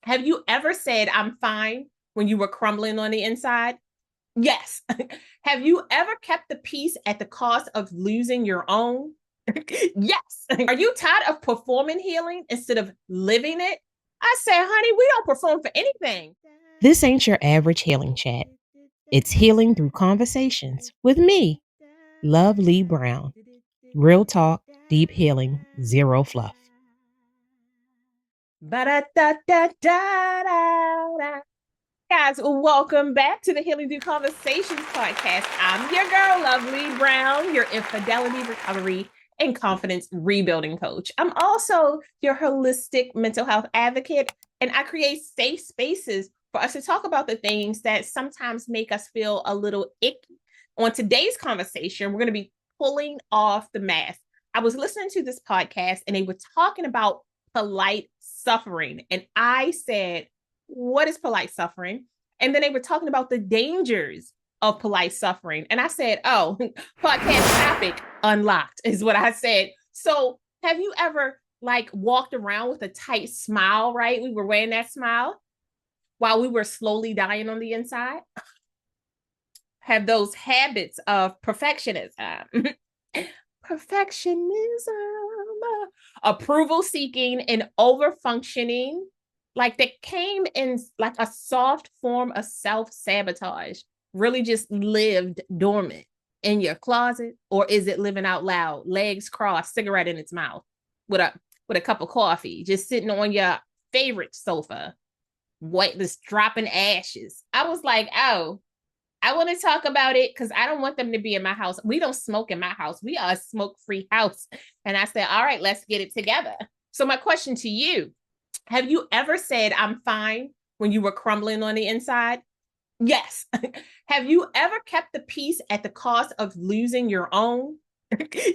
Have you ever said, I'm fine when you were crumbling on the inside? Yes. Have you ever kept the peace at the cost of losing your own? Yes. Are you tired of performing healing instead of living it? I said, honey, we don't perform for anything. This ain't your average healing chat. It's healing through conversations with me, Lovely Brown. Real talk, deep healing, zero fluff. Ba-da-da-da-da-da. Guys, welcome back to the Healing Through Conversations podcast. I'm your girl, Lovely Brown, your infidelity recovery and confidence rebuilding coach. I'm also your holistic mental health advocate, and I create safe spaces for us to talk about the things that sometimes make us feel a little icky. On today's conversation, we're going to be pulling off the mask. I was listening to this podcast and they were talking about polite suffering. And I said, what is polite suffering? And then they were talking about the dangers of polite suffering. And I said, oh, podcast topic unlocked is what I said. So have you ever like walked around with a tight smile, right? We were wearing that smile while we were slowly dying on the inside. Have those habits of perfectionism. Approval seeking, and over functioning, like that came in like a soft form of self-sabotage, really just lived dormant in your closet? Or is it living out loud, legs crossed, cigarette in its mouth, with a cup of coffee, just sitting on your favorite sofa, white, just dropping ashes? I was like, oh, I want to talk about it because I don't want them to be in my house. We don't smoke in my house. We are a smoke-free house. And I said, all right, let's get it together. So my question to you, have you ever said, I'm fine when you were crumbling on the inside? Yes. Have you ever kept the peace at the cost of losing your own?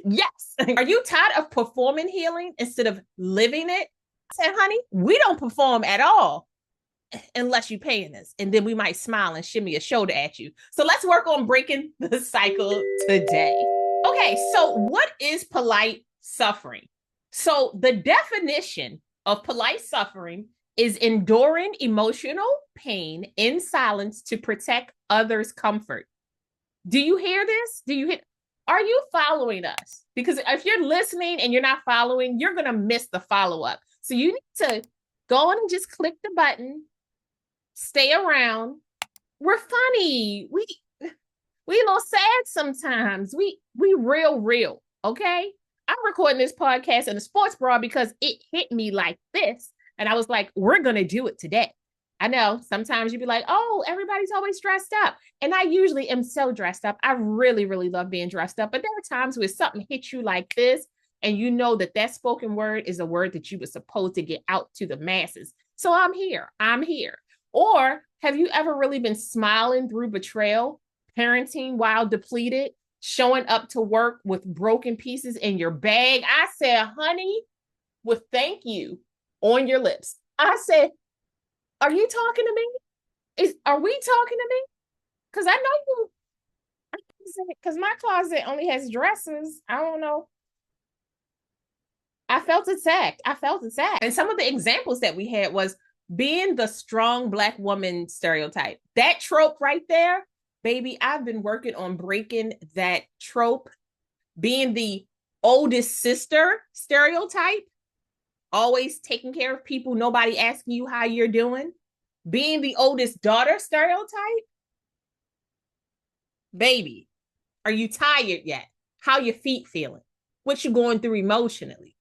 Yes. Are you tired of performing healing instead of living it? I said, honey, we don't perform at all unless you're paying us. And then we might smile and shimmy a shoulder at you. So let's work on breaking the cycle today. Okay, so what is polite suffering? So the definition of polite suffering is enduring emotional pain in silence to protect others' comfort. Do you hear this? Are you following us? Because if you're listening and you're not following, you're going to miss the follow-up. So you need to go on and just click the button. Stay around. We're funny. We a little sad sometimes. We real, okay? I'm recording this podcast in a sports bra because it hit me like this. And I was like, we're gonna do it today. I know sometimes you'd be like, oh, everybody's always dressed up. And I usually am so dressed up. I really, really love being dressed up. But there are times where something hits you like this, and you know that that spoken word is a word that you were supposed to get out to the masses. So I'm here. Or have you ever really been smiling through betrayal, parenting while depleted, showing up to work with broken pieces in your bag? I said, honey, with thank you on your lips. I said, are you talking to me? Are we talking to me? Because I know you, because my closet only has dresses. I don't know. I felt attacked. And some of the examples that we had was being the strong Black woman stereotype. That trope right there, baby, I've been working on breaking that trope. Being the oldest sister stereotype, always taking care of people, nobody asking you how you're doing. Being the oldest daughter stereotype. Baby, are you tired yet? How your feet feeling? What you going through emotionally?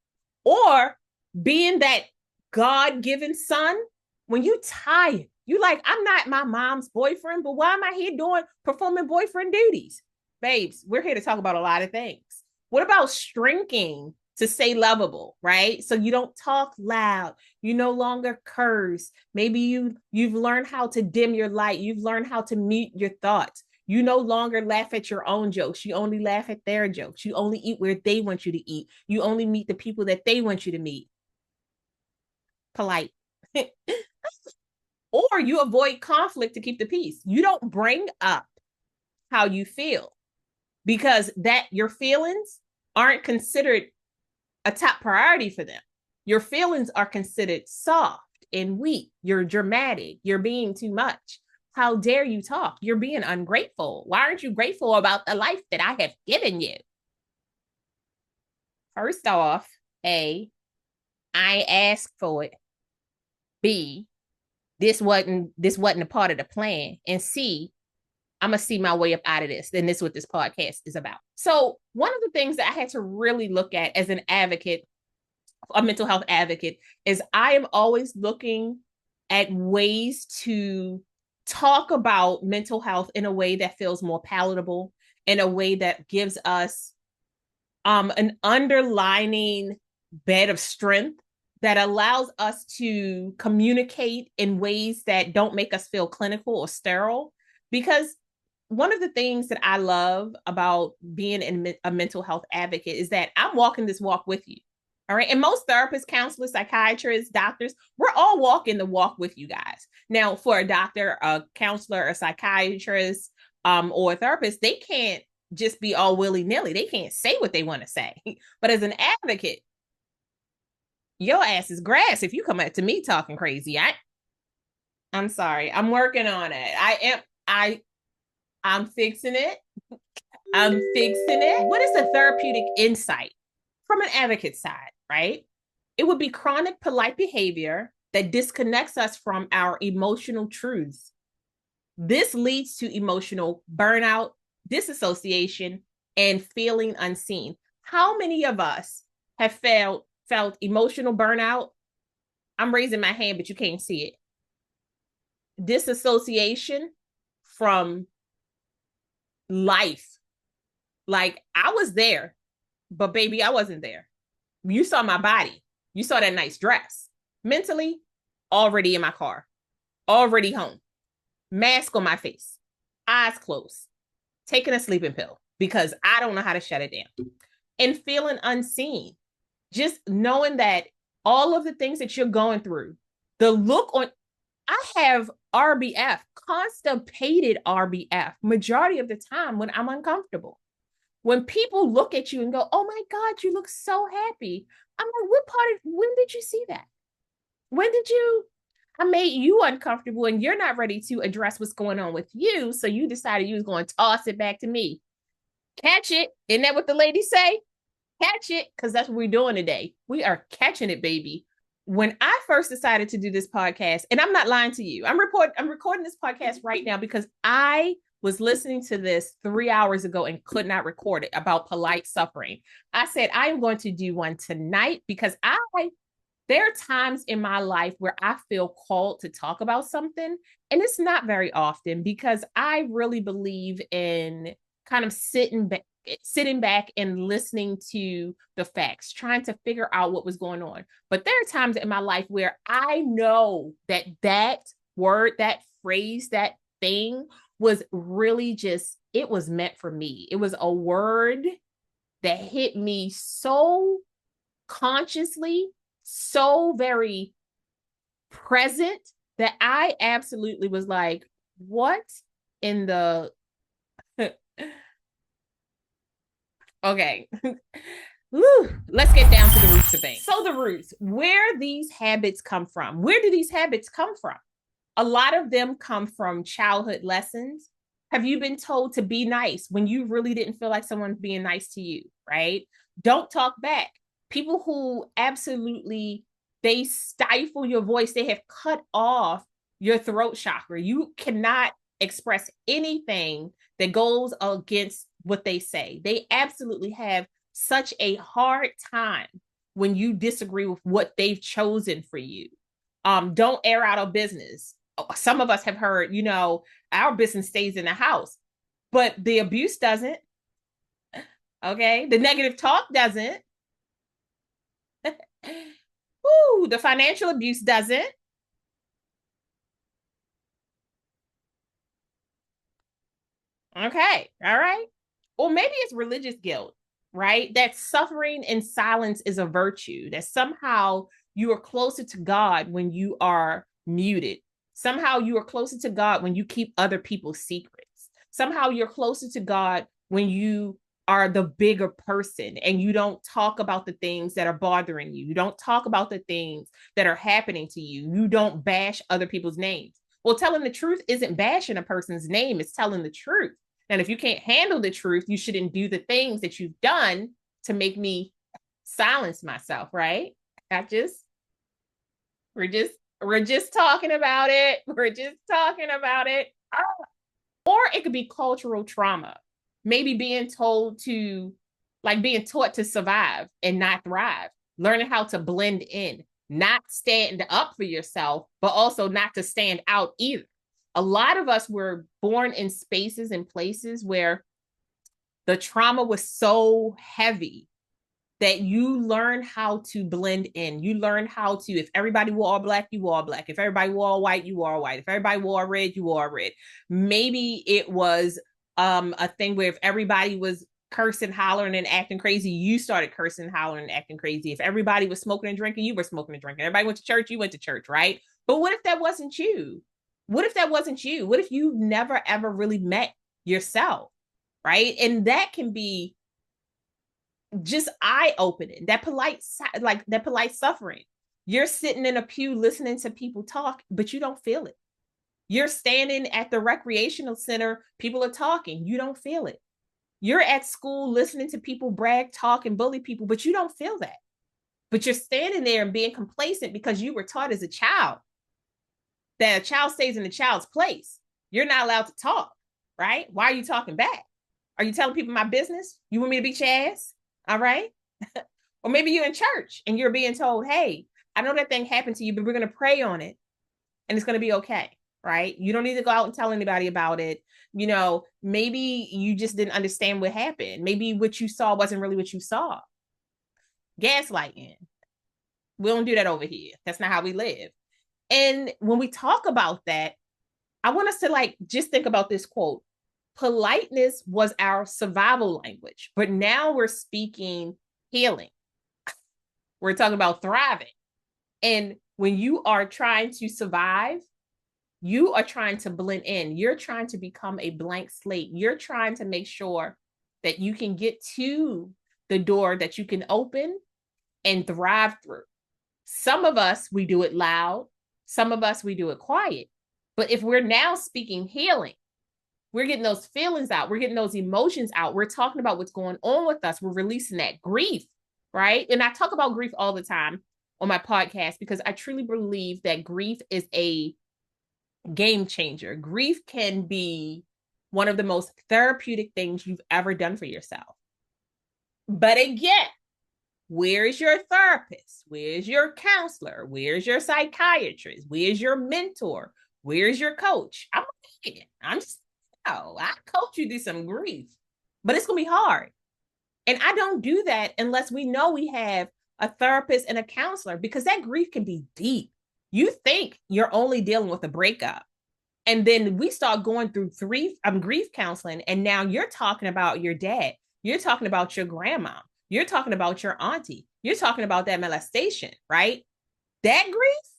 Or being that God-given son, when you tired, you like, I'm not my mom's boyfriend, but why am I here performing boyfriend duties? Babes, we're here to talk about a lot of things. What about shrinking to stay lovable, right? So you don't talk loud. You no longer curse. Maybe you've learned how to dim your light. You've learned how to mute your thoughts. You no longer laugh at your own jokes. You only laugh at their jokes. You only eat where they want you to eat. You only meet the people that they want you to meet. Polite. Or you avoid conflict to keep the peace. You don't bring up how you feel because that your feelings aren't considered a top priority for them. Your feelings are considered soft and weak. You're dramatic. You're being too much. How dare you talk? You're being ungrateful. Why aren't you grateful about the life that I have given you? First off, A, I asked for it. B, this wasn't a part of the plan. And C, I'm gonna see my way up out of this. And this is what this podcast is about. So one of the things that I had to really look at as an advocate, a mental health advocate, is I am always looking at ways to talk about mental health in a way that feels more palatable, in a way that gives us an underlining bed of strength that allows us to communicate in ways that don't make us feel clinical or sterile. Because one of the things that I love about being a mental health advocate is that I'm walking this walk with you. All right. And most therapists, counselors, psychiatrists, doctors, we're all walking the walk with you guys. Now, for a doctor, a counselor, a psychiatrist, or a therapist, they can't just be all willy-nilly. They can't say what they want to say. But as an advocate, your ass is grass if you come up to me talking crazy. I'm sorry. I'm working on it. I'm fixing it. I'm fixing it. What is the therapeutic insight from an advocate side, right? It would be chronic polite behavior that disconnects us from our emotional truths. This leads to emotional burnout, disassociation, and feeling unseen. How many of us have felt emotional burnout? I'm raising my hand, but you can't see it. Disassociation from life. Like, I was there, but baby, I wasn't there. You saw my body. You saw that nice dress. Mentally, already in my car, already home, mask on my face, eyes closed, taking a sleeping pill because I don't know how to shut it down, and feeling unseen. Just knowing that all of the things that you're going through, the look on, I have RBF, constipated RBF, majority of the time when I'm uncomfortable. When people look at you and go, oh my God, you look so happy. I'm like, when did you see that? I made you uncomfortable and you're not ready to address what's going on with you. So you decided you was going to toss it back to me. Catch it. Isn't that what the ladies say? Catch it, because that's what we're doing today. We are catching it, baby. When I first decided to do this podcast, and I'm not lying to you, I'm recording this podcast right now because I was listening to this 3 hours ago and could not record it, about polite suffering. I said, I am going to do one tonight because there are times in my life where I feel called to talk about something, and it's not very often because I really believe in kind of sitting back and listening to the facts, trying to figure out what was going on. But there are times in my life where I know that word, that phrase, that thing was really just, it was meant for me. It was a word that hit me so consciously, so very present, that I absolutely was like, what in the okay. Woo, let's get down to the roots of things. So the roots, where these habits come from. Where do these habits come from? A lot of them come from childhood lessons. Have you been told to be nice when you really didn't feel like someone's being nice to you, right? Don't talk back. People who absolutely, they stifle your voice. They have cut off your throat chakra. You cannot express anything that goes against what they say. They absolutely have such a hard time when you disagree with what they've chosen for you. Don't air out our business. Some of us have heard, our business stays in the house, but the abuse doesn't. Okay. The negative talk doesn't. Ooh, the financial abuse doesn't. Okay. All right. Or maybe it's religious guilt, right? That suffering in silence is a virtue, that somehow you are closer to God when you are muted. Somehow you are closer to God when you keep other people's secrets. Somehow you're closer to God when you are the bigger person and you don't talk about the things that are bothering you. You don't talk about the things that are happening to you. You don't bash other people's names. Well, telling the truth isn't bashing a person's name, it's telling the truth. And if you can't handle the truth, you shouldn't do the things that you've done to make me silence myself, right? I just, we're just talking about it. We're just talking about it. Or it could be cultural trauma. Maybe being told to, like being taught to survive and not thrive, learning how to blend in, not stand up for yourself, but also not to stand out either. A lot of us were born in spaces and places where the trauma was so heavy that you learn how to blend in. You learn how to, if everybody wore all black, you wore all black. If everybody wore all white, you wore all white. If everybody wore red, you wore red. Maybe it was a thing where if everybody was cursing, hollering, and acting crazy, you started cursing, hollering, and acting crazy. If everybody was smoking and drinking, you were smoking and drinking. Everybody went to church, you went to church, right? But what if that wasn't you? What if that wasn't you? What if you never ever really met yourself, right? And that can be just eye-opening, that polite suffering. You're sitting in a pew listening to people talk, but you don't feel it. You're standing at the recreational center, people are talking, you don't feel it. You're at school listening to people brag, talk, and bully people, but you don't feel that. But you're standing there and being complacent because you were taught as a child that a child stays in the child's place. You're not allowed to talk, right? Why are you talking back? Are you telling people my business? You want me to beat your ass? All right. Or maybe you're in church and you're being told, hey, I know that thing happened to you, but we're going to pray on it and it's going to be okay. Right. You don't need to go out and tell anybody about it. You know, maybe you just didn't understand what happened. Maybe what you saw wasn't really what you saw. Gaslighting. We don't do that over here. That's not how we live. And when we talk about that, I want us to just think about this quote. Politeness was our survival language, but now we're speaking healing. We're talking about thriving. And when you are trying to survive, you are trying to blend in. You're trying to become a blank slate. You're trying to make sure that you can get to the door that you can open and thrive through. Some of us, we do it loud. Some of us, we do it quiet. But if we're now speaking healing, we're getting those feelings out. We're getting those emotions out. We're talking about what's going on with us. We're releasing that grief, right? And I talk about grief all the time on my podcast because I truly believe that grief is a game changer. Grief can be one of the most therapeutic things you've ever done for yourself. But again, where's your therapist? Where's your counselor? Where's your psychiatrist? Where's your mentor? Where's your coach? I'm just, I coach you through some grief, but it's going to be hard. And I don't do that unless we know we have a therapist and a counselor, because that grief can be deep. You think you're only dealing with a breakup. And then we start going through grief counseling. And now you're talking about your dad. You're talking about your grandma. You're talking about your auntie. You're talking about that molestation, right? That grief,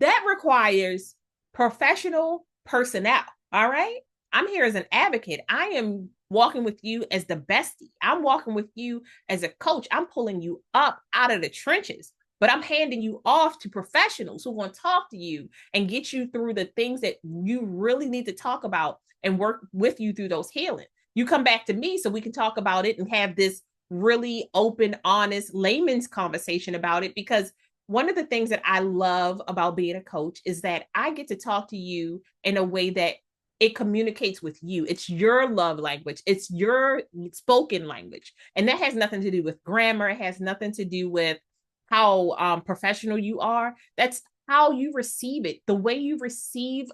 that requires professional personnel. All right. I'm here as an advocate. I am walking with you as the bestie. I'm walking with you as a coach. I'm pulling you up out of the trenches, but I'm handing you off to professionals who want to talk to you and get you through the things that you really need to talk about and work with you through those healing. You come back to me so we can talk about it and have this really open, honest, layman's conversation about it, because one of the things that I love about being a coach is that I get to talk to you in a way that it communicates with you. It's your love language. It's your spoken language. And that has nothing to do with grammar. It has nothing to do with how professional you are. That's how you receive it. The way you receive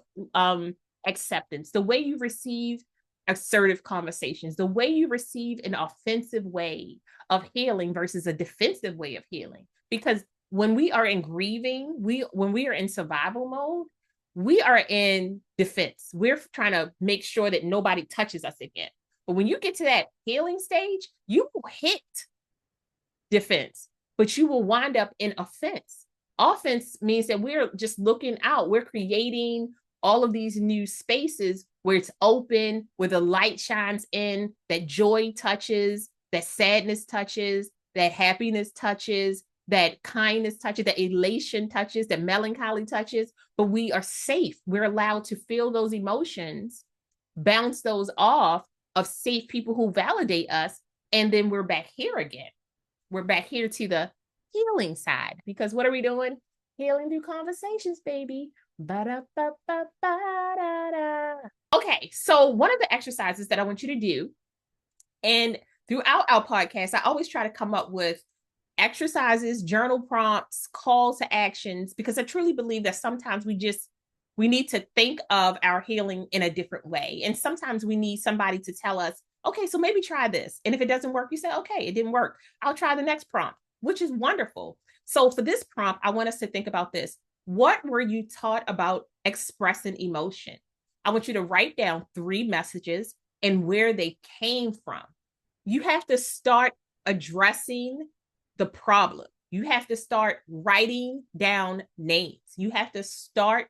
acceptance, the way you receive assertive conversations, the way you receive an offensive way of healing versus a defensive way of healing. Because when we are in grieving, when we are in survival mode, we are in defense. We're trying to make sure that nobody touches us again. But when you get to that healing stage, you will hit defense, but you will wind up in offense. Offense means that we're just looking out. We're creating all of these new spaces where it's open, where the light shines in, that joy touches, that sadness touches, that happiness touches, that kindness touches, that elation touches, that melancholy touches, but we are safe. We're allowed to feel those emotions, bounce those off of safe people who validate us, and then we're back here again. We're back here to the healing side, because what are we doing? Healing through conversations, baby. Ba-da-ba-ba-ba-da-da. Okay, so one of the exercises that I want you to do, and throughout our podcast, I always try to come up with exercises, journal prompts, call to actions, because I truly believe that sometimes we need to think of our healing in a different way. And sometimes we need somebody to tell us, okay, so maybe try this. And if it doesn't work, you say, okay, it didn't work. I'll try the next prompt, which is wonderful. So for this prompt, I want us to think about this. What were you taught about expressing emotion? I want you to write down 3 messages and where they came from. You have to start addressing the problem. You have to start writing down names. You have to start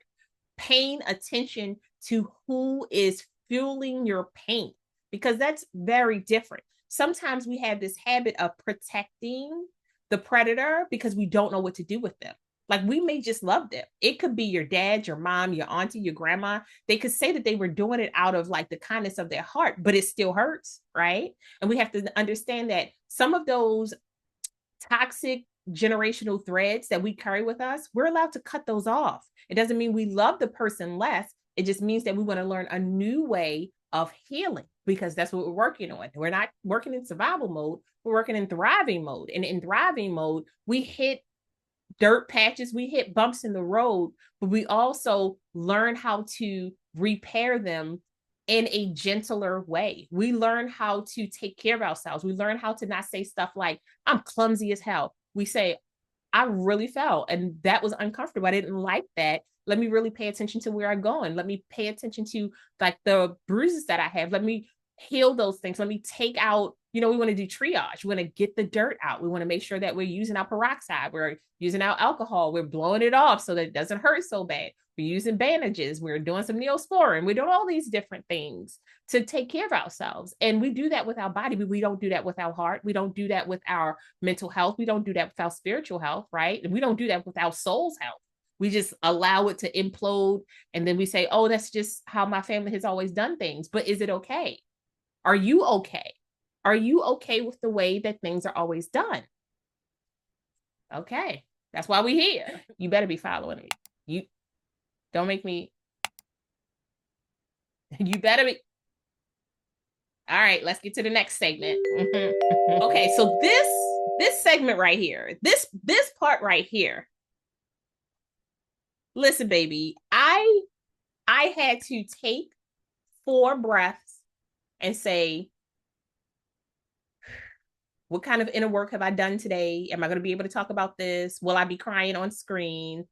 paying attention to who is fueling your pain, because that's very different. Sometimes we have this habit of protecting the predator because we don't know what to do with them. Like, we may just love them. It could be your dad, your mom, your auntie, your grandma. They could say that they were doing it out of like the kindness of their heart, but it still hurts, right? And we have to understand that some of those toxic generational threads that we carry with us, we're allowed to cut those off. It doesn't mean we love the person less. It just means that we want to learn a new way of healing, because that's what we're working on. We're not working in survival mode. We're working in thriving mode. And in thriving mode, we hit dirt patches, we hit bumps in the road, but we also learn how to repair them in a gentler way. We learn how to take care of ourselves. We learn how to not say stuff like, I'm clumsy as hell. We say, I really fell and that was uncomfortable. I didn't like that. Let me really pay attention to where I'm going. Let me pay attention to like the bruises that I have. Let me heal those things. Let me take out, we want to do triage. We want to get the dirt out. We want to make sure that we're using our peroxide. We're using our alcohol. We're blowing it off so that it doesn't hurt so bad. We're using bandages. We're doing some Neosporin. We're doing all these different things to take care of ourselves. And we do that with our body, but we don't do that with our heart. We don't do that with our mental health. We don't do that with our spiritual health, right? And we don't do that with our soul's health. We just allow it to implode. And then we say, oh, that's just how my family has always done things. But is it okay? Are you okay? Are you okay with the way that things are always done? Okay. That's why we're here. You better be following me. You don't make me. You better be. All right, let's get to the next segment. Okay, so this segment right here, this part right here. Listen, baby, I had to take 4 breaths and say, what kind of inner work have I done today? Am I going to be able to talk about this? Will I be crying on screen?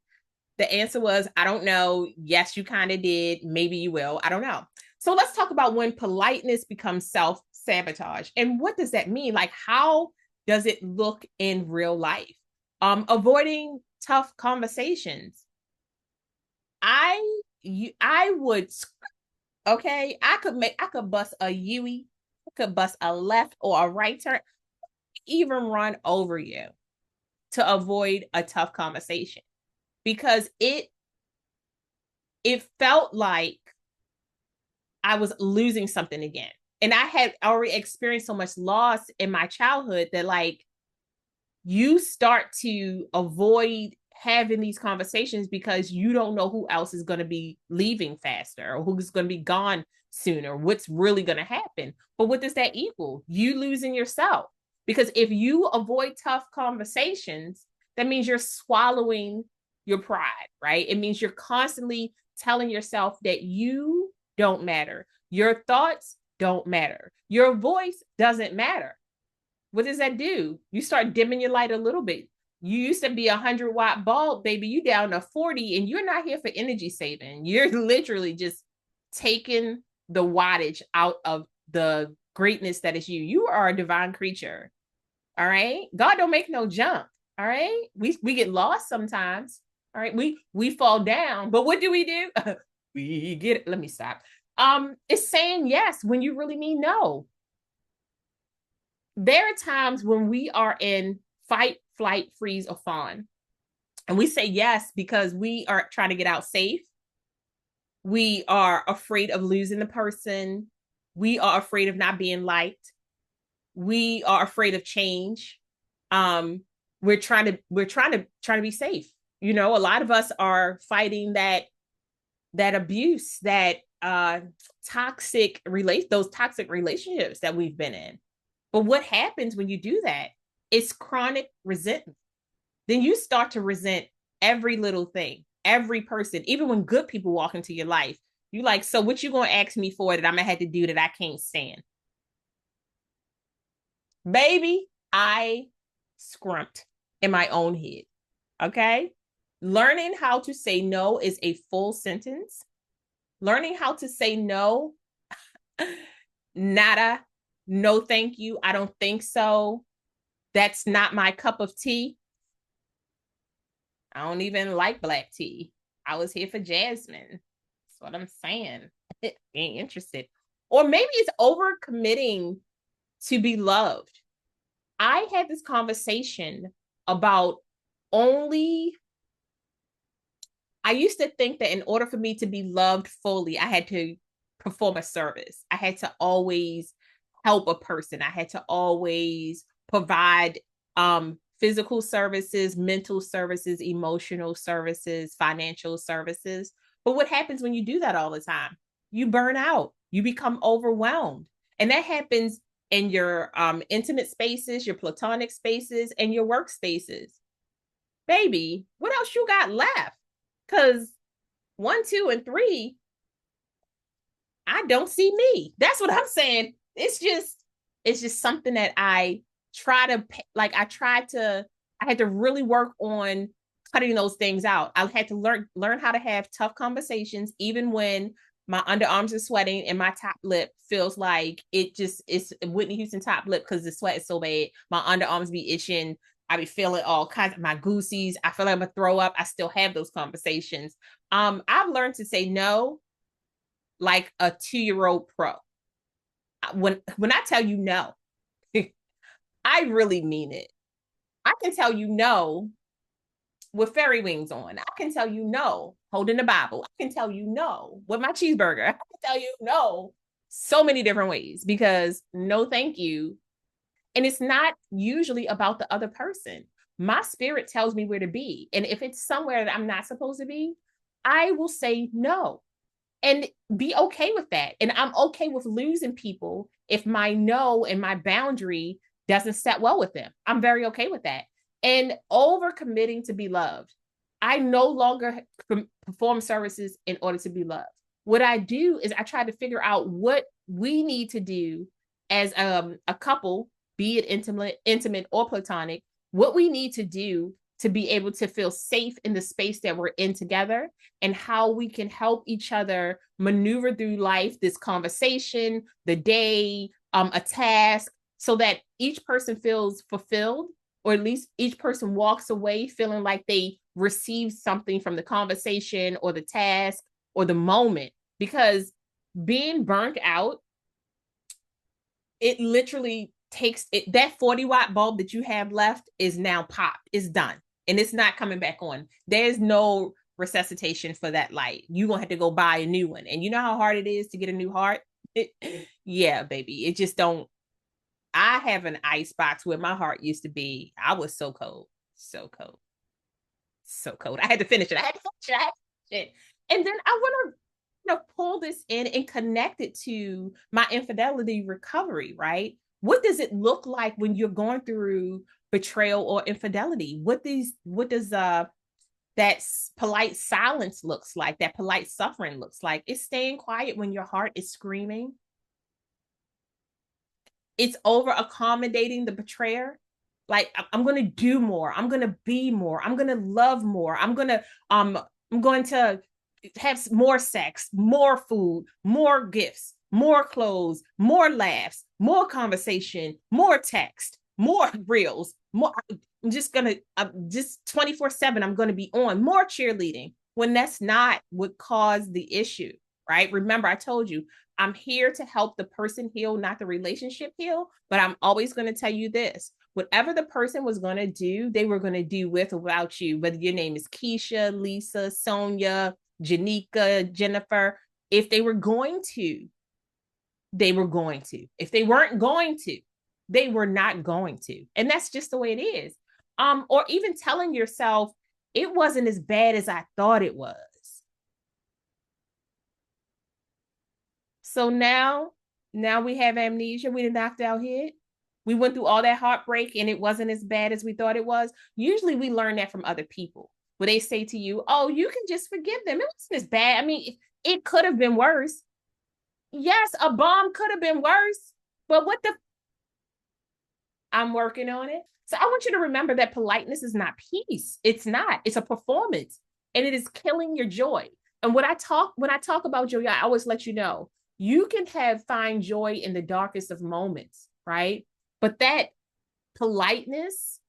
The answer was, I don't know. Yes, you kind of did. Maybe you will. I don't know. So let's talk about when politeness becomes self-sabotage. And what does that mean? Like, how does it look in real life? Avoiding tough conversations. I would, okay, I could bust a Yui, I could bust a left or a right turn, even run over you to avoid a tough conversation, because it felt like I was losing something again. And I had already experienced so much loss in my childhood that, like, you start to avoid having these conversations because you don't know who else is going to be leaving faster or who's going to be gone sooner, what's really going to happen. But what does that equal? You losing yourself. Because if you avoid tough conversations, that means you're swallowing your pride, right? It means you're constantly telling yourself that you don't matter. Your thoughts don't matter. Your voice doesn't matter. What does that do? You start dimming your light a little bit. You used to be 100-watt bulb, baby. You down to 40, and you're not here for energy saving. You're literally just taking the wattage out of the greatness that is you. You are a divine creature. All right. God don't make no junk. All right. We get lost sometimes. All right. We fall down, but what do? We get it. Let me stop. It's saying yes when you really mean no. There are times when we are in fight, flight, freeze, or fawn, and we say yes because we are trying to get out safe. We are afraid of losing the person. We are afraid of not being liked. We are afraid of change. Um, we're trying to be safe. You know, a lot of us are fighting that abuse, that those toxic relationships that we've been in. But what happens when you do that? It's chronic resentment. Then you start to resent every little thing, every person, even when good people walk into your life. You like, so what you gonna ask me for that I'm gonna have to do that I can't stand? Baby, I scrumped in my own head. Okay. Learning how to say no is a full sentence. Learning how to say no, nada, no, thank you. I don't think so. That's not my cup of tea. I don't even like black tea. I was here for jasmine. That's what I'm saying. Ain't interested. Or maybe it's over committing to be loved. I had this conversation about only, I used to think that in order for me to be loved fully, I had to perform a service. I had to always help a person. I had to always provide physical services, mental services, emotional services, financial services. But what happens when you do that all the time? You burn out. You become overwhelmed. And that happens in your intimate spaces, your platonic spaces, and your work spaces. Baby, what else you got left? Because 1, 2, and 3, I don't see me. That's what I'm saying. It's just something that I try to like. I had to really work on cutting those things out. I had to learn how to have tough conversations, even when my underarms are sweating and my top lip feels like it's Whitney Houston top lip because the sweat is so bad. My underarms be itching. I be feeling all kinds of my goosies. I feel like I'm gonna throw up. I still have those conversations. I've learned to say no like a 2-year-old pro. When I tell you no, I really mean it. I can tell you no with fairy wings on. I can tell you no holding the Bible. I can tell you no with my cheeseburger. I can tell you no so many different ways because no, thank you. And it's not usually about the other person. My spirit tells me where to be. And if it's somewhere that I'm not supposed to be, I will say no and be okay with that. And I'm okay with losing people if my no and my boundary doesn't set well with them. I'm very okay with that. And over committing to be loved, I no longer perform services in order to be loved. What I do is I try to figure out what we need to do as a couple, be it intimate or platonic, what we need to do to be able to feel safe in the space that we're in together and how we can help each other maneuver through life, this conversation, the day, a task, so that each person feels fulfilled, or at least each person walks away feeling like they received something from the conversation or the task or the moment. Because being burnt out, it literally takes it, that 40-watt bulb that you have left is now popped. It's done. And it's not coming back on. There's no resuscitation for that light. You're going to have to go buy a new one. And you know how hard it is to get a new heart? Yeah, baby. It just don't. I have an ice box where my heart used to be. I was so cold. So cold. So cold. I had to finish it. I had to finish it. And then I want to pull this in and connect it to my infidelity recovery, right? What does it look like when you're going through betrayal or infidelity? What does that polite silence looks like, that polite suffering looks like? It's staying quiet when your heart is screaming. It's over accommodating the betrayer. Like, I'm going to do more. I'm going to be more. I'm going to love more. I'm going to have more sex, more food, more gifts, more clothes, more laughs, more conversation, more text, more reels, more. I'm just 24/7. I'm going to be on more cheerleading. when that's not what caused the issue, right? Remember, I told you, I'm here to help the person heal, not the relationship heal. But I'm always going to tell you this: whatever the person was going to do, they were going to do with or without you, whether your name is Keisha, Lisa, Sonia, Janika, Jennifer. If they were going to, they were going to. If they weren't going to, they were not going to. And that's just the way it is. Or even telling yourself, it wasn't as bad as I thought it was. So now we have amnesia. We knocked out head. We went through all that heartbreak and it wasn't as bad as we thought it was. Usually we learn that from other people where they say to you, oh, you can just forgive them. It wasn't as bad. I mean, it could have been worse. Yes, a bomb could have been worse, but what the? I'm working on it. So I want you to remember that politeness is not peace. It's not. It's a performance, and it is killing your joy. And when I talk about joy, I always let you know you can find joy in the darkest of moments, right? But that politeness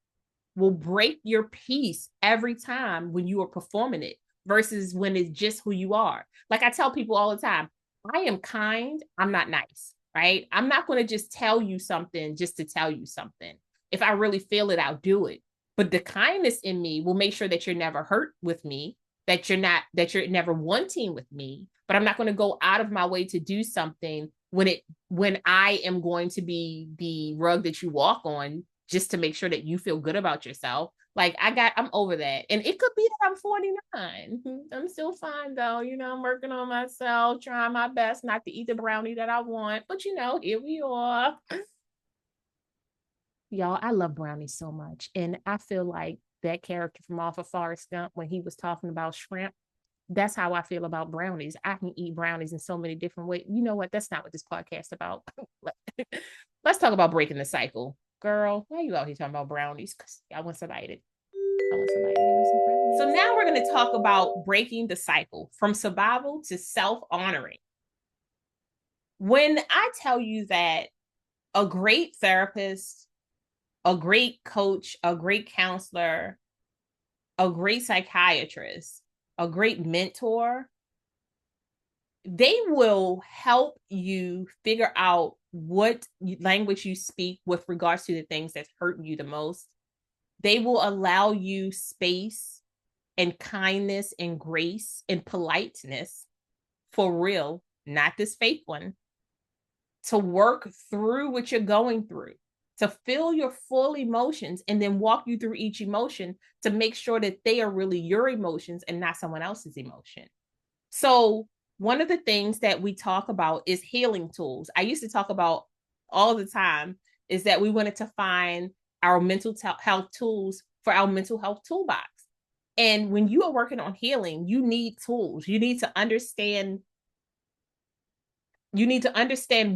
will break your peace every time when you are performing it versus when it's just who you are. Like I tell people all the time, I am kind, I'm not nice, right? I'm not going to just tell you something just to tell you something. If I really feel it, I'll do it. But the kindness in me will make sure that you're never hurt with me, that you're never wanting with me, but I'm not going to go out of my way to do something when I am going to be the rug that you walk on just to make sure that you feel good about yourself. Like I'm over that. And it could be that I'm 49. I'm still fine though. I'm working on myself, trying my best not to eat the brownie that I want. But here we are. Y'all, I love brownies so much. And I feel like that character from off of Forrest Gump when he was talking about shrimp, that's how I feel about brownies. I can eat brownies in so many different ways. You know what? That's not what this podcast is about. Let's talk about breaking the cycle. Girl, why are you out here talking about brownies? Because I want somebody to give me some brownies. So now we're going to talk about breaking the cycle from survival to self-honoring. When I tell you that a great therapist, a great coach, a great counselor, a great psychiatrist, a great mentor, they will help you figure out what language you speak with regards to the things that hurt you the most. They will allow you space and kindness and grace and politeness for real, not this fake one, to work through what you're going through, to feel your full emotions and then walk you through each emotion to make sure that they are really your emotions and not someone else's emotion. So one of the things that we talk about is healing tools. I used to talk about all the time is that we wanted to find our mental health tools for our mental health toolbox. And when you are working on healing, you need tools. You need to understand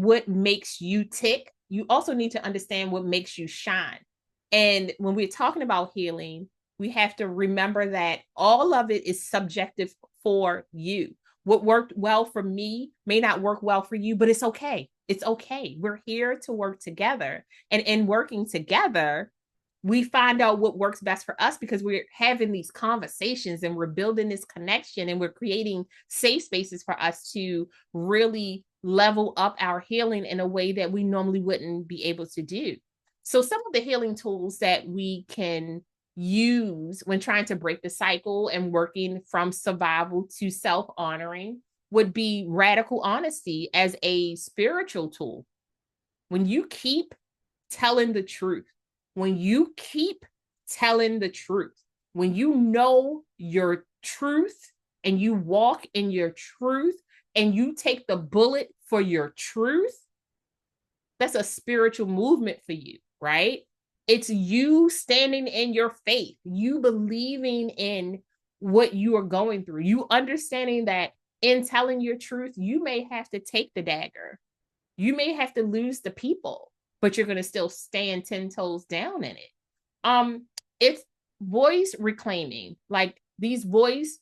what makes you tick. You also need to understand what makes you shine. And when we're talking about healing, we have to remember that all of it is subjective for you. What worked well for me may not work well for you, but it's okay. It's okay. We're here to work together. And in working together, we find out what works best for us because we're having these conversations and we're building this connection and we're creating safe spaces for us to really level up our healing in a way that we normally wouldn't be able to do. So some of the healing tools that we can use when trying to break the cycle and working from survival to self-honoring would be radical honesty as a spiritual tool. When you keep telling the truth, when you keep telling the truth, when you know your truth and you walk in your truth and you take the bullet for your truth, that's a spiritual movement for you, right? It's you standing in your faith, you believing in what you are going through, you understanding that in telling your truth, you may have to take the dagger, you may have to lose the people, but you're going to still stand 10 toes down in it. It's voice reclaiming, like these voice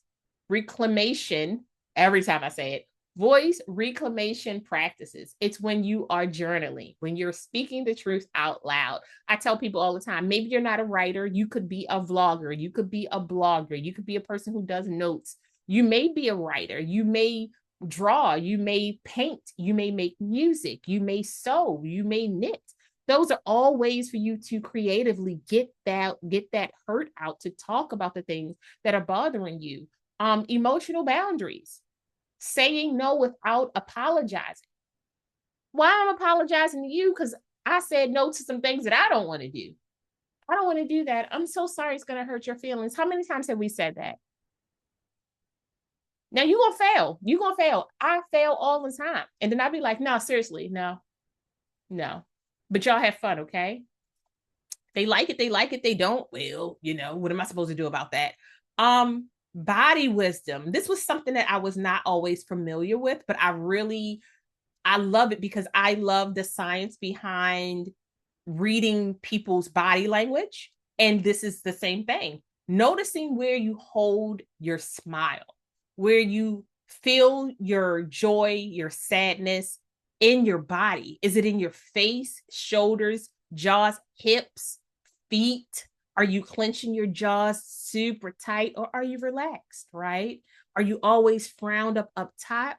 reclamation, every time I say it, voice reclamation practices. It's when you are journaling, when you're speaking the truth out loud. I tell people all the time, maybe you're not a writer. You could be a vlogger. You could be a blogger. You could be a person who does notes. You may be a writer. You may draw. You may paint. You may make music. You may sew. You may knit. Those are all ways for you to creatively get that hurt out, to talk about the things that are bothering you. Emotional boundaries, saying no without apologizing. Why I'm apologizing to you? Because I said no to some things that I don't want to do. I don't want to do that. I'm so sorry. It's going to hurt your feelings. How many times have we said that? Now you're going to fail. You're going to fail. I fail all the time. And then I'd be like, no, seriously, no, no. But y'all have fun, okay? They like it. They like it. They don't. Well, what am I supposed to do about that? Body wisdom. This was something that I was not always familiar with, but I love it because I love the science behind reading people's body language. And this is the same thing. Noticing where you hold your smile, where you feel your joy, your sadness in your body. Is it in your face, shoulders, jaws, hips, feet? Are you clenching your jaws super tight, or are you relaxed, right? Are you always frowned up top,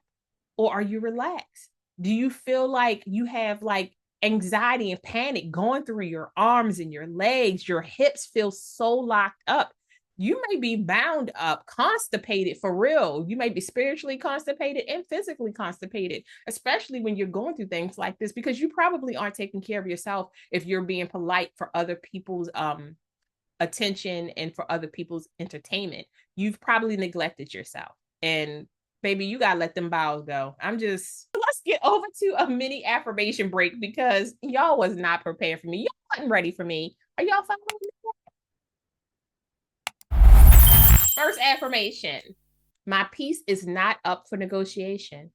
or are you relaxed? Do you feel like you have like anxiety and panic going through your arms and your legs? Your hips feel so locked up. You may be bound up, constipated for real. You may be spiritually constipated and physically constipated, especially when you're going through things like this, because you probably aren't taking care of yourself if you're being polite for other people's attention and for other people's entertainment. You've probably neglected yourself. And baby, you gotta let them bowels go. Let's get over to a mini affirmation break because y'all was not prepared for me. Y'all wasn't ready for me. Are y'all following me? First affirmation: my peace is not up for negotiation.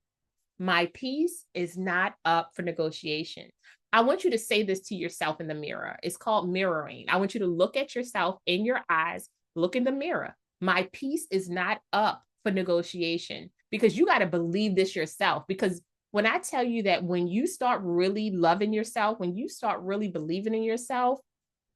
My peace is not up for negotiation. I want you to say this to yourself in the mirror. It's called mirroring. I want you to look at yourself in your eyes, look in the mirror. My peace is not up for negotiation, because you got to believe this yourself. Because when I tell you that when you start really loving yourself, when you start really believing in yourself,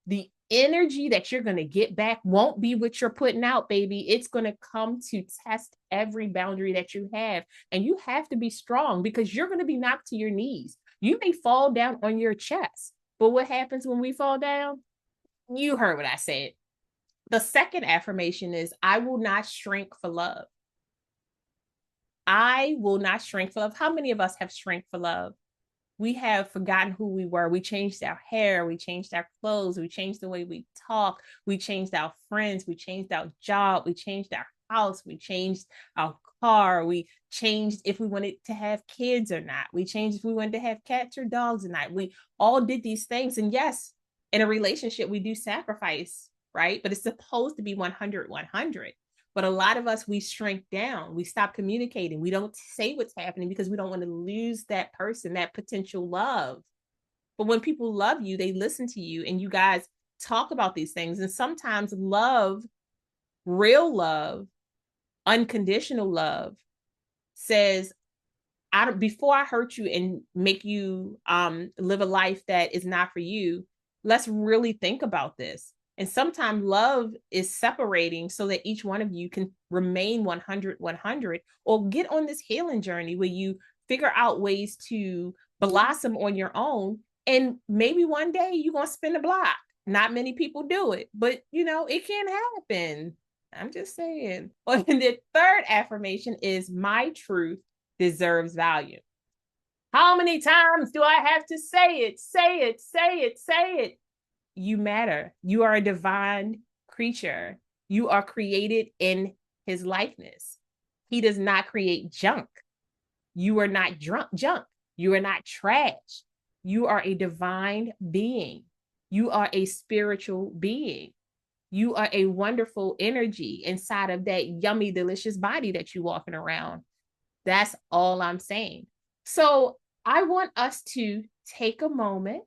the energy that you're going to get back won't be what you're putting out, baby. It's going to come to test every boundary that you have. And you have to be strong, because you're going to be knocked to your knees. You may fall down on your chest. But what happens when we fall down? You heard what I said. The second affirmation is, I will not shrink for love. I will not shrink for love. How many of us have shrink for love? We have forgotten who we were. We changed our hair. We changed our clothes. We changed the way we talk. We changed our friends. We changed our job. We changed our house. We changed our car. We changed if we wanted to have kids or not. We changed if we wanted to have cats or dogs or not. We all did these things. And yes, in a relationship, we do sacrifice, right? But it's supposed to be 100, 100. But a lot of us, we shrink down. We stop communicating. We don't say what's happening because we don't want to lose that person, that potential love. But when people love you, they listen to you, and you guys talk about these things. And sometimes love, real love, unconditional love says, before I hurt you and make you live a life that is not for you, let's really think about this. And sometimes love is separating so that each one of you can remain 100, 100, or get on this healing journey where you figure out ways to blossom on your own. And maybe one day you're going to spin the block. Not many people do it, but it can happen. I'm just saying. And the third affirmation is, my truth deserves value. How many times do I have to say it? Say it, say it, say it. You matter. You are a divine creature. You are created in his likeness. He does not create junk. You are not junk. You are not trash. You are a divine being. You are a spiritual being. You are a wonderful energy inside of that yummy, delicious body that you're walking around. That's all I'm saying. So I want us to take a moment,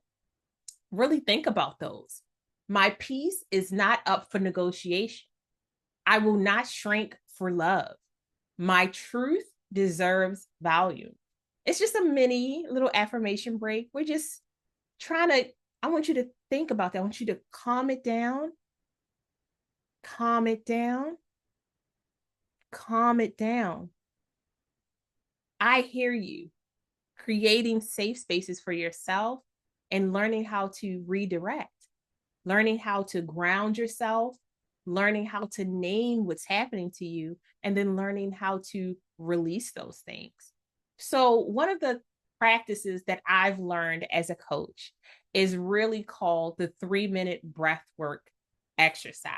really think about those. My peace is not up for negotiation. I will not shrink for love. My truth deserves value. It's just a mini little affirmation break. We're just I want you to think about that. I want you to calm it down. Calm it down. calm it down. I hear you. Creating safe spaces for yourself and learning how to redirect, learning how to ground yourself, learning how to name what's happening to you, and then learning how to release those things. So, one of the practices that I've learned as a coach is really called the 3-minute breath work exercise.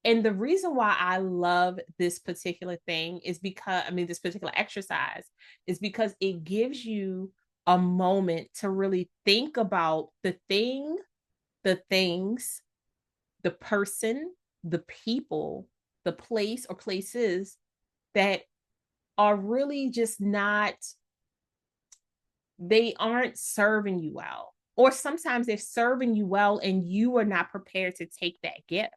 And the reason why I love this particular thing is because, this particular exercise is because it gives you a moment to really think about the thing, the things, the person, the people, the place or places that are really just not, they aren't serving you well. Or sometimes they're serving you well and you are not prepared to take that gift.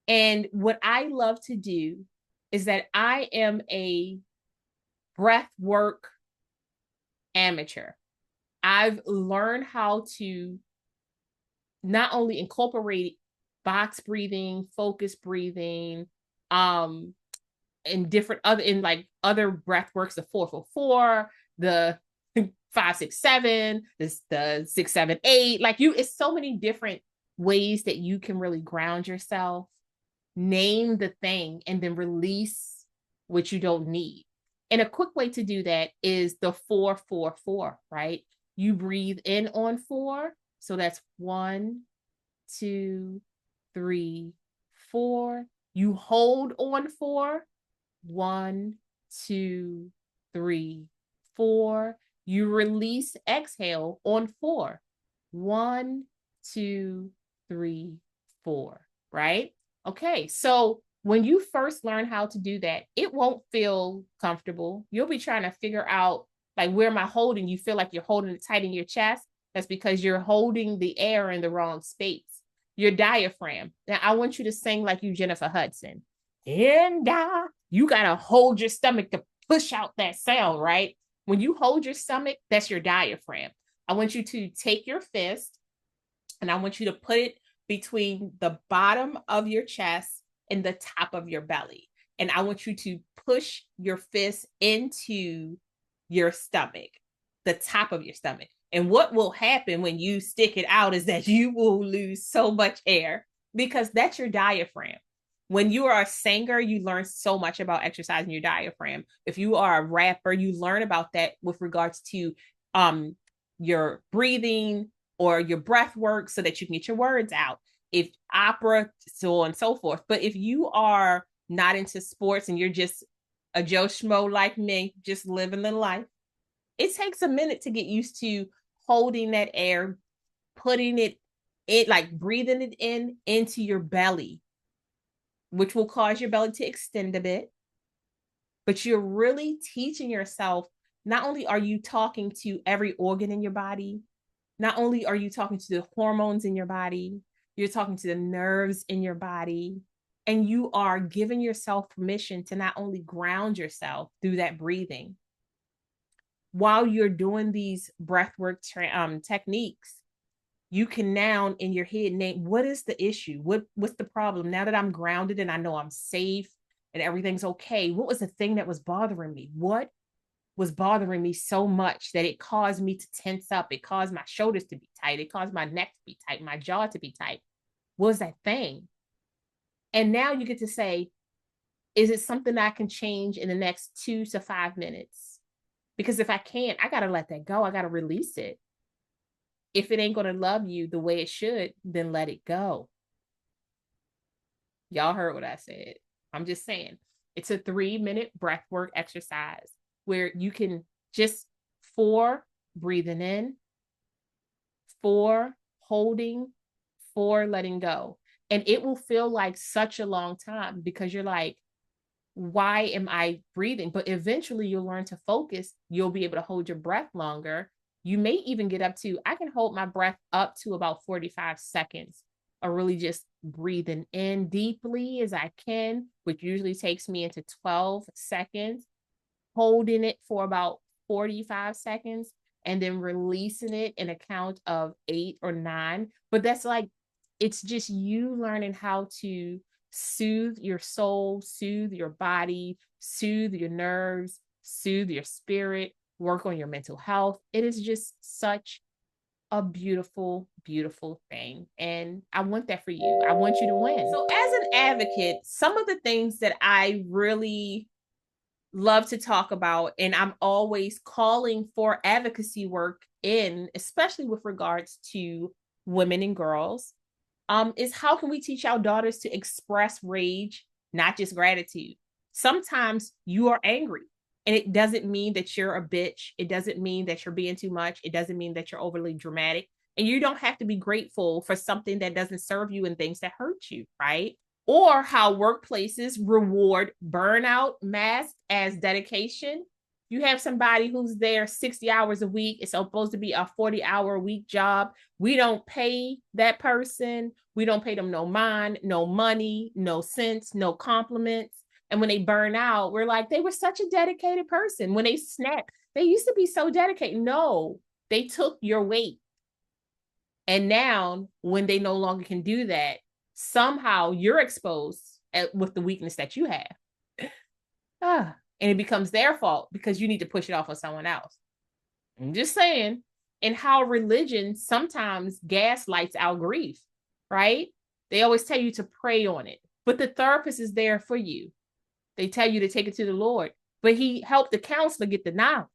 And what I love to do is that I am a breath work amateur. I've learned how to not only incorporate box breathing, focus breathing, and different other in like other breath works, the 4-4-4, the 5-6-7, the 6-7-8. Like it's so many different ways that you can really ground yourself, name the thing, and then release what you don't need. And a quick way to do that is the 4-4-4, right? You breathe in on 4. So that's 1, 2, 3, 4. You hold on 4. 1, 2, 3, 4. You release, exhale on 4. 1, 2, 3, 4. Right? Okay. So when you first learn how to do that, it won't feel comfortable. You'll be trying to figure out, like, where am I holding? You feel like you're holding it tight in your chest. That's because you're holding the air in the wrong space. Your diaphragm. Now, I want you to sing like you Jennifer Hudson. And you got to hold your stomach to push out that sound, right? When you hold your stomach, that's your diaphragm. I want you to take your fist and I want you to put it between the bottom of your chest and the top of your belly. And I want you to push your fist into your stomach, the top of your stomach. And what will happen when you stick it out is that you will lose so much air because that's your diaphragm. When you are a singer, you learn so much about exercising your diaphragm. If you are a rapper, you learn about that with regards to your breathing or your breath work so that you can get your words out. If opera, so on and so forth. But if you are not into sports and you're just a Joe Schmo like me, just living the life, it takes a minute to get used to holding that air, putting it in, like breathing it in into your belly, which will cause your belly to extend a bit. But you're really teaching yourself, not only are you talking to every organ in your body, not only are you talking to the hormones in your body, you're talking to the nerves in your body, and you are giving yourself permission to not only ground yourself through that breathing. While you're doing these breathwork techniques, you can now in your head name, what is the issue? What's the problem? Now that I'm grounded and I know I'm safe and everything's okay, what was the thing that was bothering me? What was bothering me so much that it caused me to tense up? It caused my shoulders to be tight. It caused my neck to be tight, my jaw to be tight. What was that thing? And now you get to say, is it something I can change in the next 2 to 5 minutes? Because if I can't, I got to let that go. I got to release it. If it ain't going to love you the way it should, then let it go. Y'all heard what I said. I'm just saying. It's a 3-minute breathwork exercise where you can just 4 breathing in, 4 holding, 4 letting go. And it will feel like such a long time because you're like, why am I breathing? But eventually you'll learn to focus. You'll be able to hold your breath longer. You may even get up to, I can hold my breath up to about 45 seconds or really just breathing in deeply as I can, which usually takes me into 12 seconds, holding it for about 45 seconds, and then releasing it in a count of 8 or 9. But that's like, it's just you learning how to soothe your soul, soothe your body, soothe your nerves, soothe your spirit, work on your mental health. It is just such a beautiful, beautiful thing. And I want that for you. I want you to win. So, as an advocate, some of the things that I really love to talk about, and I'm always calling for advocacy work in, especially with regards to women and girls, is how can we teach our daughters to express rage, not just gratitude? Sometimes you are angry, and it doesn't mean that you're a bitch. It doesn't mean that you're being too much. It doesn't mean that you're overly dramatic. And you don't have to be grateful for something that doesn't serve you and things that hurt you, right? Or how workplaces reward burnout masked as dedication. You have somebody who's there 60 hours a week. It's supposed to be a 40-hour a week job. We don't pay that person. We don't pay them no mind, no money, no cents, no compliments. And when they burn out, we're like, they were such a dedicated person. When they snap, they used to be so dedicated. No, they took your weight. And now, when they no longer can do that, somehow you're exposed with the weakness that you have. And it becomes their fault because you need to push it off on someone else. I'm just saying. And how religion sometimes gaslights our grief, right? They always tell you to pray on it, but the therapist is there for you. They tell you to take it to the Lord, but he helped the counselor get the knowledge.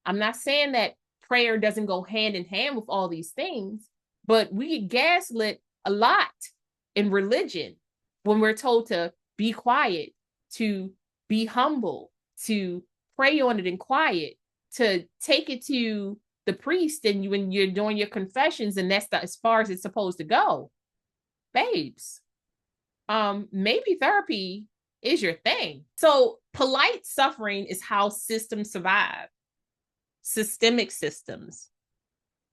I'm not saying that prayer doesn't go hand in hand with all these things, but we get gaslit a lot in religion when we're told to be quiet, to be humble, to pray on it in quiet, to take it to the priest and when you're doing your confessions, and that's as far as it's supposed to go. Babes, maybe therapy is your thing. So polite suffering is how systems survive. Systemic systems,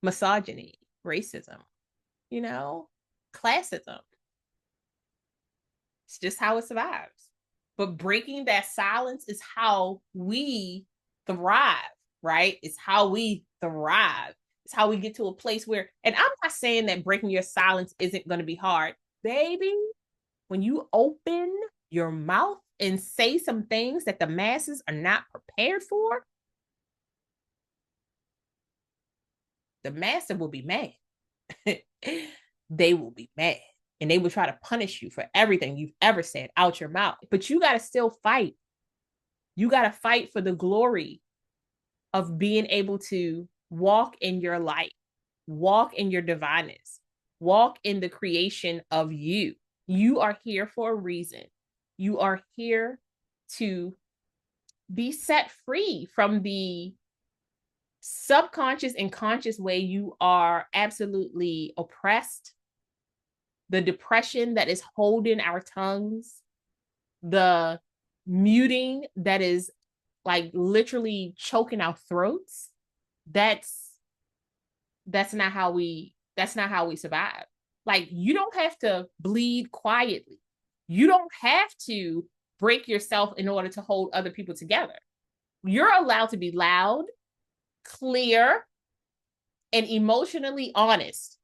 misogyny, racism, classism. It's just how it survives. But breaking that silence is how we thrive, right? It's how we thrive. It's how we get to a place where, and I'm not saying that breaking your silence isn't going to be hard. Baby, when you open your mouth and say some things that the masses are not prepared for, the master will be mad. They will be mad. And they will try to punish you for everything you've ever said out your mouth. But you got to still fight. You got to fight for the glory of being able to walk in your light, walk in your divineness, walk in the creation of you. You are here for a reason. You are here to be set free from the subconscious and conscious way you are absolutely oppressed, the depression that is holding our tongues, the muting that is like literally choking our throats. That's not how we survive. Like, you don't have to bleed quietly. You don't have to break yourself in order to hold other people together. You're allowed to be loud, clear, and emotionally honest,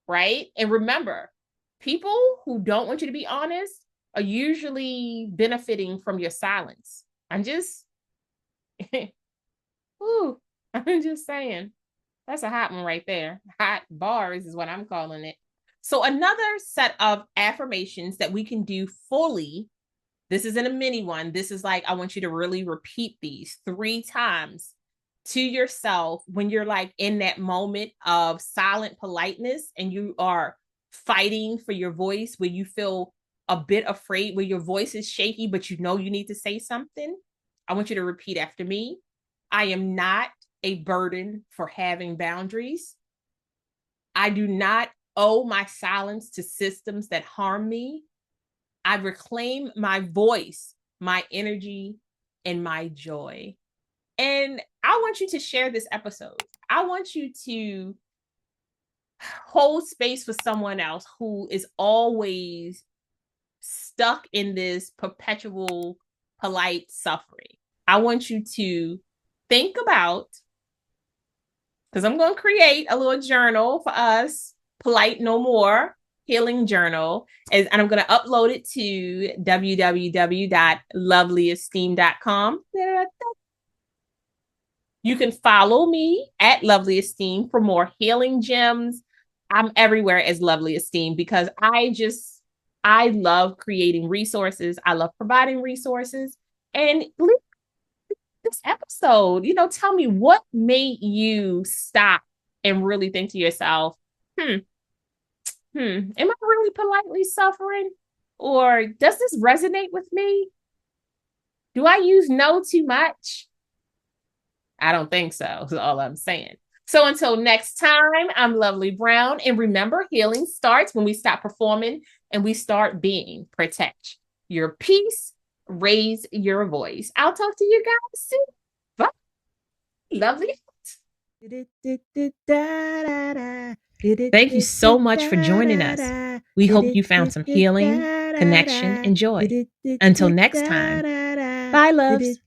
right? And remember, people who don't want you to be honest are usually benefiting from your silence. I'm just saying. That's a hot one right there. Hot bars is what I'm calling it. So another set of affirmations that we can do fully. This isn't a mini one. This is like, I want you to really repeat these 3 times to yourself when you're like in that moment of silent politeness and you are fighting for your voice, where you feel a bit afraid, where your voice is shaky, but you know you need to say something. I want you to repeat after me. I am not a burden for having boundaries. I do not owe my silence to systems that harm me. I reclaim my voice, my energy, and my joy. And I want you to share this episode. I want you to hold space for someone else who is always stuck in this perpetual polite suffering. I want you to think about, because I'm going to create a little journal for us, Polite No More. healing journal, and I'm going to upload it to www.lovelyesteem.com. You can follow me at Lovely Esteem for more healing gems. I'm everywhere as Lovely Esteem because I love creating resources. I love providing resources. And this episode, tell me what made you stop and really think to yourself, am I really politely suffering? Or does this resonate with me? Do I use no too much? I don't think so, is all I'm saying. So until next time, I'm Lovely Brown. And remember, healing starts when we stop performing and we start being. Protect your peace, raise your voice. I'll talk to you guys soon. Bye. Lovely. Thank you so much for joining us. We hope you found some healing, connection, and joy. Until next time, bye, loves.